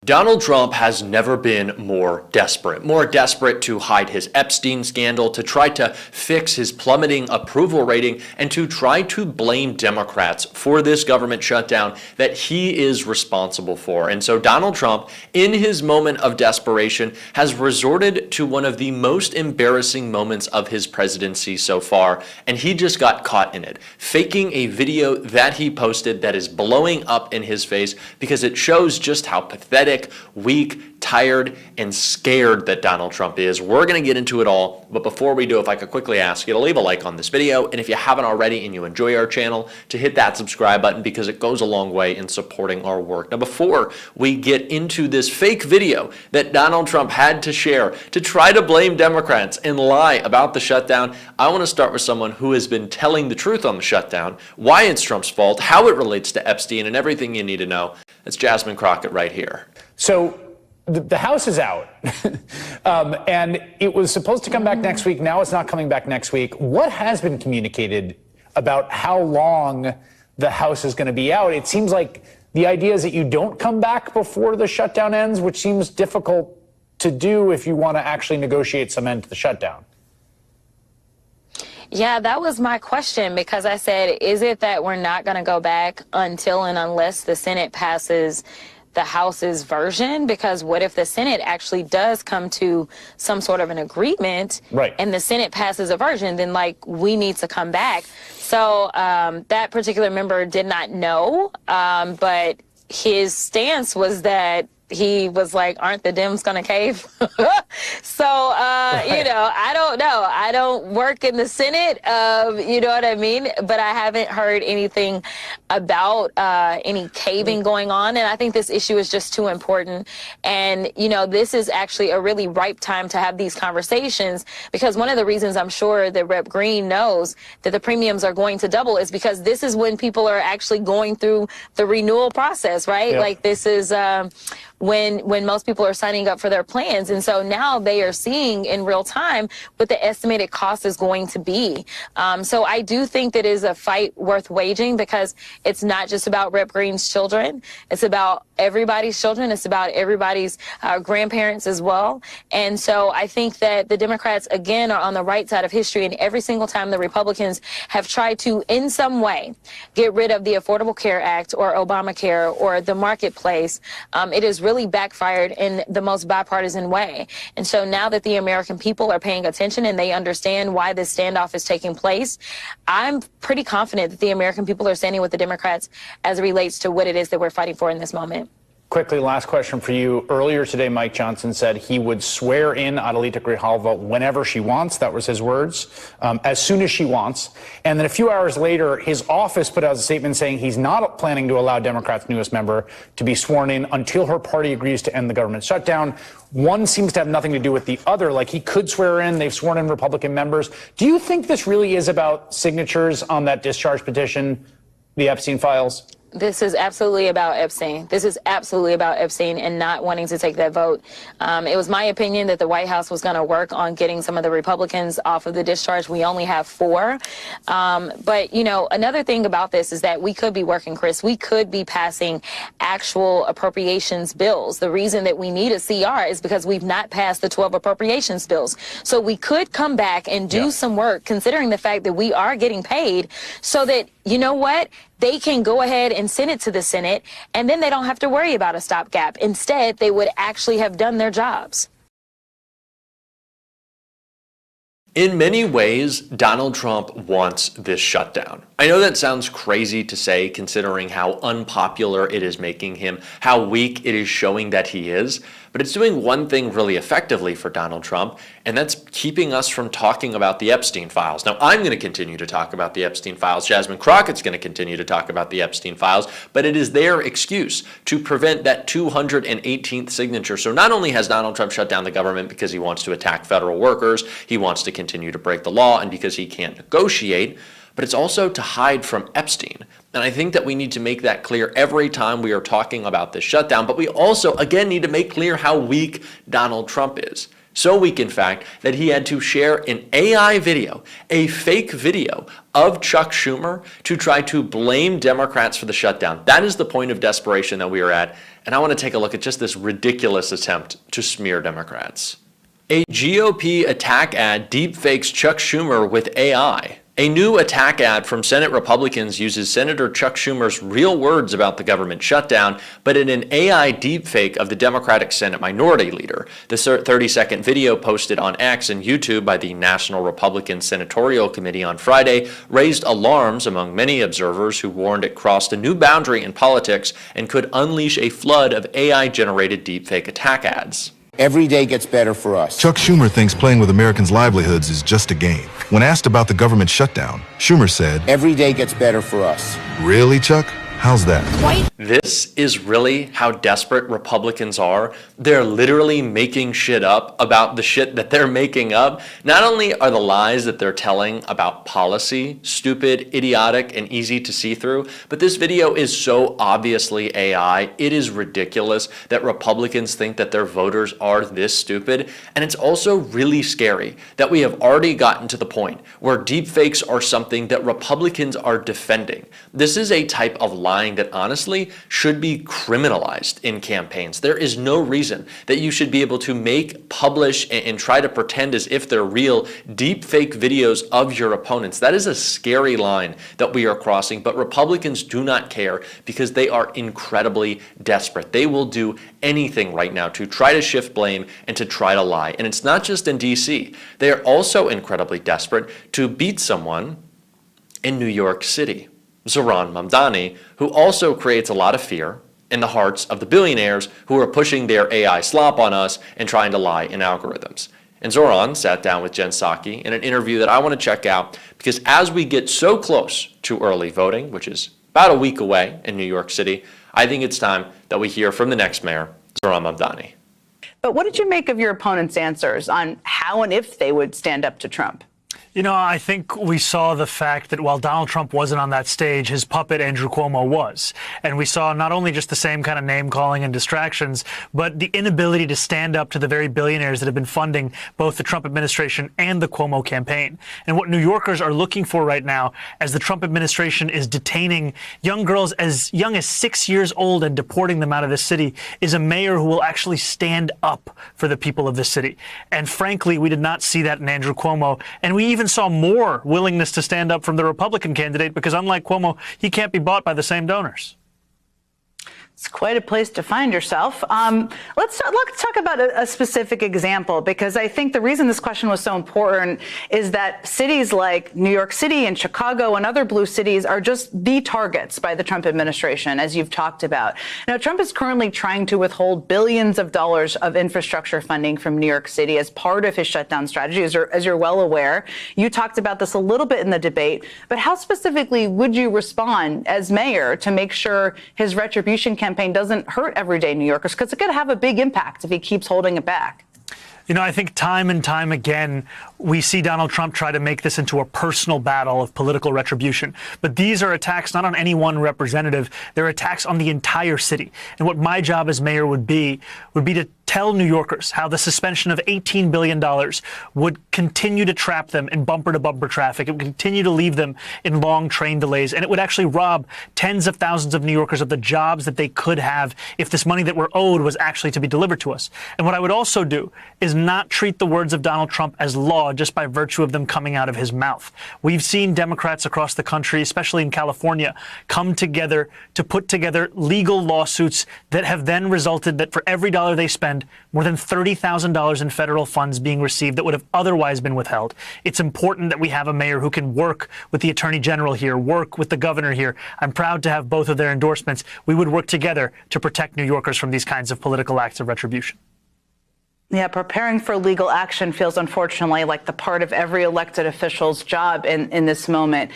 Donald Trump has never been more desperate to hide his Epstein scandal, to try to fix his plummeting approval rating, and to try to blame Democrats for this government shutdown that he is responsible for. And so Donald Trump, in his moment of desperation, has resorted to one of the most embarrassing moments of his presidency so far, and he just got caught in it, faking a video that he posted that is blowing up in his face because it shows just how pathetic, weak, tired, and scared that Donald Trump is. We're going to get into it all, but before we do, if I could quickly ask you to leave a like on this video, and if you haven't already and you enjoy our channel, to hit that subscribe button because it goes a long way in supporting our work. Now, before we get into this fake video that Donald Trump had to share to try to blame Democrats and lie about the shutdown, I want to start with someone who has been telling the truth on the shutdown, why it's Trump's fault, how it relates to Epstein, and everything you need to know. It's Jasmine Crockett right here. So the House is out, and it was supposed to come back next week. Now it's not coming back next week. What has been communicated about how long the House is going to be out? It seems like the idea is that you don't come back before the shutdown ends, which seems difficult to do if you want to actually negotiate some end to the shutdown. Yeah, that was my question, because I said, is it that we're not going to go back until and unless the Senate passes the House's version? Because what if the Senate actually does come to some sort of an agreement, right, and the Senate passes a version, then we need to come back. So that particular member did not know, but his stance was that he was like, aren't the Dems going to cave? So, right, you know, I don't know. I don't work in the Senate, you know what I mean? But I haven't heard anything about any caving going on. And I think this issue is just too important. And, you know, this is actually a really ripe time to have these conversations, because one of the reasons I'm sure that Rep. Green knows that the premiums are going to double is because this is when people are actually going through the renewal process, right? Yep. Like, this is when most people are signing up for their plans. And so now they are seeing in real time what the estimated cost is going to be. So I do think that it is a fight worth waging, because it's not just about Rep. Green's children. It's about everybody's children. It's about everybody's grandparents as well. And so I think that the Democrats, again, are on the right side of history. And every single time the Republicans have tried to, in some way, get rid of the Affordable Care Act or Obamacare or the marketplace, it has really backfired in the most bipartisan way. And so now that the American people are paying attention and they understand why this standoff is taking place, I'm pretty confident that the American people are standing with the Democrats as it relates to what it is that we're fighting for in this moment. Quickly, last question for you. Earlier today, Mike Johnson said he would swear in Adelita Grijalva whenever she wants. That was his words, as soon as she wants. And then a few hours later, his office put out a statement saying he's not planning to allow Democrats' newest member to be sworn in until her party agrees to end the government shutdown. One seems to have nothing to do with the other. Like, he could swear in. They've sworn in Republican members. Do you think this really is about signatures on that discharge petition, the Epstein files? This is absolutely about Epstein. This is absolutely about Epstein and not wanting to take that vote. It was my opinion that the White House was going to work on getting some of the Republicans off of the discharge. We only have 4. But, you know, another thing about this is that we could be working, Chris. We could be passing actual appropriations bills. The reason that we need a CR is because we've not passed the 12 appropriations bills. So we could come back and do some work, considering the fact that we are getting paid, so that, you know what, they can go ahead and send it to the Senate, and then they don't have to worry about a stopgap. Instead, they would actually have done their jobs. In many ways, Donald Trump wants this shutdown. I know that sounds crazy to say, considering how unpopular it is making him, how weak it is showing that he is, but it's doing one thing really effectively for Donald Trump, and that's keeping us from talking about the Epstein files. Now, I'm going to continue to talk about the Epstein files. Jasmine Crockett's going to continue to talk about the Epstein files, but it is their excuse to prevent that 218th signature. So not only has Donald Trump shut down the government because he wants to attack federal workers, he wants to continue to break the law, and because he can't negotiate, but it's also to hide from Epstein. And I think that we need to make that clear every time we are talking about this shutdown, but we also, again, need to make clear how weak Donald Trump is. So weak, in fact, that he had to share an AI video, a fake video of Chuck Schumer to try to blame Democrats for the shutdown. That is the point of desperation that we are at. and I want to take a look at just this ridiculous attempt to smear Democrats. A GOP attack ad deepfakes Chuck Schumer with AI. A new attack ad from Senate Republicans uses Senator Chuck Schumer's real words about the government shutdown, but in an AI deepfake of the Democratic Senate Minority Leader. The 30-second video posted on X and YouTube by the National Republican Senatorial Committee on Friday raised alarms among many observers who warned it crossed a new boundary in politics and could unleash a flood of AI-generated deepfake attack ads. Every day gets better for us. Chuck Schumer thinks playing with Americans' livelihoods is just a game. When asked about the government shutdown, Schumer said, Every day gets better for us. "Really, Chuck? How's that?" This is really how desperate Republicans are. They're literally making shit up about the shit that they're making up. Not only are the lies that they're telling about policy stupid, idiotic, and easy to see through, but this video is so obviously AI. It is ridiculous that Republicans think that their voters are this stupid. And it's also really scary that we have already gotten to the point where deepfakes are something that Republicans are defending. This is a type of lying that honestly should be criminalized in campaigns. There is no reason that you should be able to make, publish, and try to pretend as if they're real deepfake videos of your opponents. That is a scary line that we are crossing, but Republicans do not care because they are incredibly desperate. They will do anything right now to try to shift blame and to try to lie. And it's not just in DC. They are also incredibly desperate to beat someone in New York City. Zohran Mamdani, who also creates a lot of fear in the hearts of the billionaires who are pushing their AI slop on us and trying to lie in algorithms. And Zohran sat down with Jen Psaki in an interview that I want to check out because as we get so close to early voting, which is about a week away in New York City, I think it's time that we hear from the next mayor, Zohran Mamdani. But what did you make of your opponent's answers on how and if they would stand up to Trump? You know, I think we saw the fact that while Donald Trump wasn't on that stage, his puppet Andrew Cuomo was. And we saw not only just the same kind of name calling and distractions, but the inability to stand up to the very billionaires that have been funding both the Trump administration and the Cuomo campaign. And what New Yorkers are looking for right now, as the Trump administration is detaining young girls as young as 6 years old and deporting them out of the city, is a mayor who will actually stand up for the people of the city. And frankly, we did not see that in Andrew Cuomo. And we even saw more willingness to stand up from the Republican candidate because unlike Cuomo, he can't be bought by the same donors. It's quite a place to find yourself. Let's talk about a specific example, because I think the reason this question was so important is that cities like New York City and Chicago and other blue cities are just the targets by the Trump administration, as you've talked about. Now, Trump is currently trying to withhold billions of dollars of infrastructure funding from New York City as part of his shutdown strategy, as you're well aware. You talked about this a little bit in the debate, but how specifically would you respond as mayor to make sure his retribution campaign doesn't hurt everyday New Yorkers? Because it could have a big impact if he keeps holding it back. You know, I think time and time again, we see Donald Trump try to make this into a personal battle of political retribution. But these are attacks not on any one representative. They're attacks on the entire city. And what my job as mayor would be to tell New Yorkers how the suspension of $18 billion would continue to trap them in bumper-to-bumper traffic. It would continue to leave them in long train delays. And it would actually rob tens of thousands of New Yorkers of the jobs that they could have if this money that we're owed was actually to be delivered to us. And what I would also do is not treat the words of Donald Trump as law just by virtue of them coming out of his mouth. We've seen Democrats across the country, especially in California, come together to put together legal lawsuits that have then resulted that for every dollar they spend, more than $30,000 in federal funds being received that would have otherwise been withheld. It's important that we have a mayor who can work with the attorney general here, work with the governor here. I'm proud to have both of their endorsements. We would work together to protect New Yorkers from these kinds of political acts of retribution. Yeah, preparing for legal action feels unfortunately like the part of every elected official's job in this moment.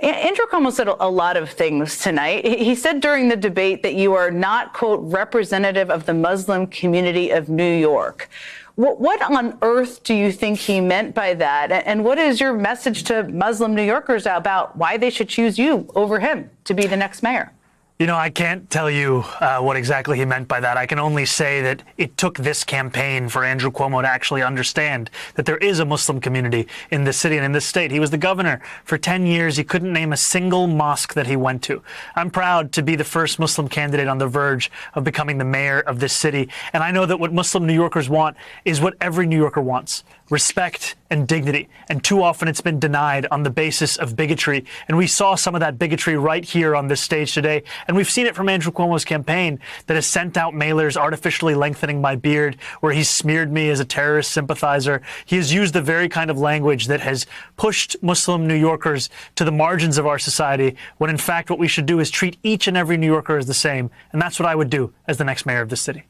Andrew Cuomo said a lot of things tonight. He said during the debate that you are not, quote, representative of the Muslim community of New York. What on earth do you think he meant by that? And what is your message to Muslim New Yorkers about why they should choose you over him to be the next mayor? You know, I can't tell you what exactly he meant by that. I can only say that it took this campaign for Andrew Cuomo to actually understand that there is a Muslim community in this city and in this state. He was the governor for 10 years. He couldn't name a single mosque that he went to. I'm proud to be the first Muslim candidate on the verge of becoming the mayor of this city. And I know that what Muslim New Yorkers want is what every New Yorker wants: respect and dignity. And too often it's been denied on the basis of bigotry. And we saw some of that bigotry right here on this stage today. And we've seen it from Andrew Cuomo's campaign that has sent out mailers artificially lengthening my beard, where he's smeared me as a terrorist sympathizer. He has used the very kind of language that has pushed Muslim New Yorkers to the margins of our society, when in fact what we should do is treat each and every New Yorker as the same. And that's what I would do as the next mayor of this city.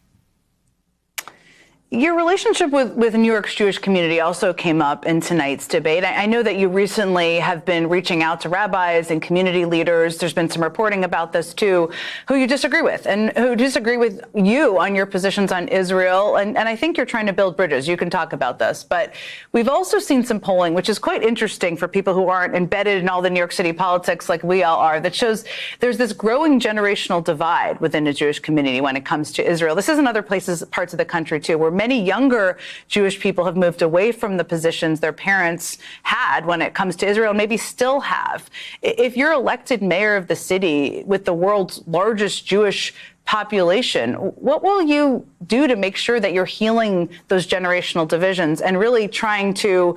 Your relationship with New York's Jewish community also came up in tonight's debate. I know that you recently have been reaching out to rabbis and community leaders. There's been some reporting about this too, who you disagree with and who disagree with you on your positions on Israel. And I think you're trying to build bridges. You can talk about this. But we've also seen some polling, which is quite interesting for people who aren't embedded in all the New York City politics like we all are, that shows there's this growing generational divide within the Jewish community when it comes to Israel. This is in other parts of the country too, where many younger Jewish people have moved away from the positions their parents had when it comes to Israel, and maybe still have. If you're elected mayor of the city with the world's largest Jewish population, what will you do to make sure that you're healing those generational divisions and really trying to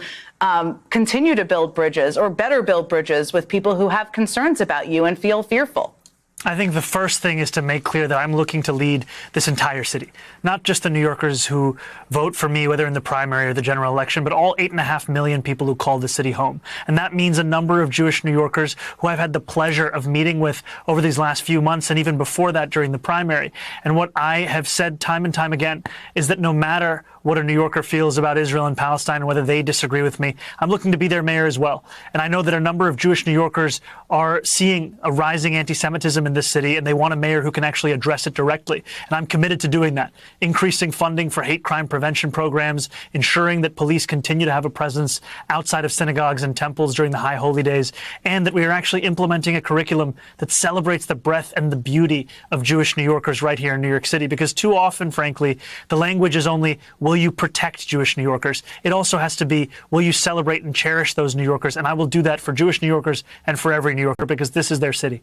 continue to build bridges, or better build bridges, with people who have concerns about you and feel fearful? I think the first thing is to make clear that I'm looking to lead this entire city, not just the New Yorkers who vote for me, whether in the primary or the general election, but all 8.5 million people who call the city home. And that means a number of Jewish New Yorkers who I've had the pleasure of meeting with over these last few months, and even before that during the primary. And what I have said time and time again is that no matter what a New Yorker feels about Israel and Palestine, and whether they disagree with me, I'm looking to be their mayor as well. And I know that a number of Jewish New Yorkers are seeing a rising anti-Semitism in this city, and they want a mayor who can actually address it directly. And I'm committed to doing that, increasing funding for hate crime prevention programs, ensuring that police continue to have a presence outside of synagogues and temples during the high holy days, and that we are actually implementing a curriculum that celebrates the breadth and the beauty of Jewish New Yorkers right here in New York City. Because too often, frankly, the language is only, will you protect Jewish New Yorkers? It also has to be, will you celebrate and cherish those New Yorkers? And I will do that for Jewish New Yorkers and for every New Yorker, because this is their city.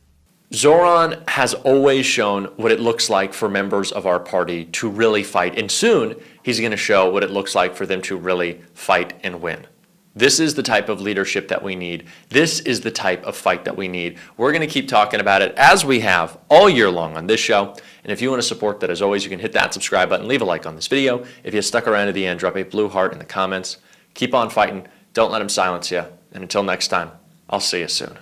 Zoran has always shown what it looks like for members of our party to really fight. And soon he's going to show what it looks like for them to really fight and win. This is the type of leadership that we need. This is the type of fight that we need. We're going to keep talking about it, as we have all year long on this show. And if you want to support that, as always, you can hit that subscribe button, leave a like on this video. If you stuck around to the end, drop a blue heart in the comments. Keep on fighting. Don't let them silence you. And until next time, I'll see you soon.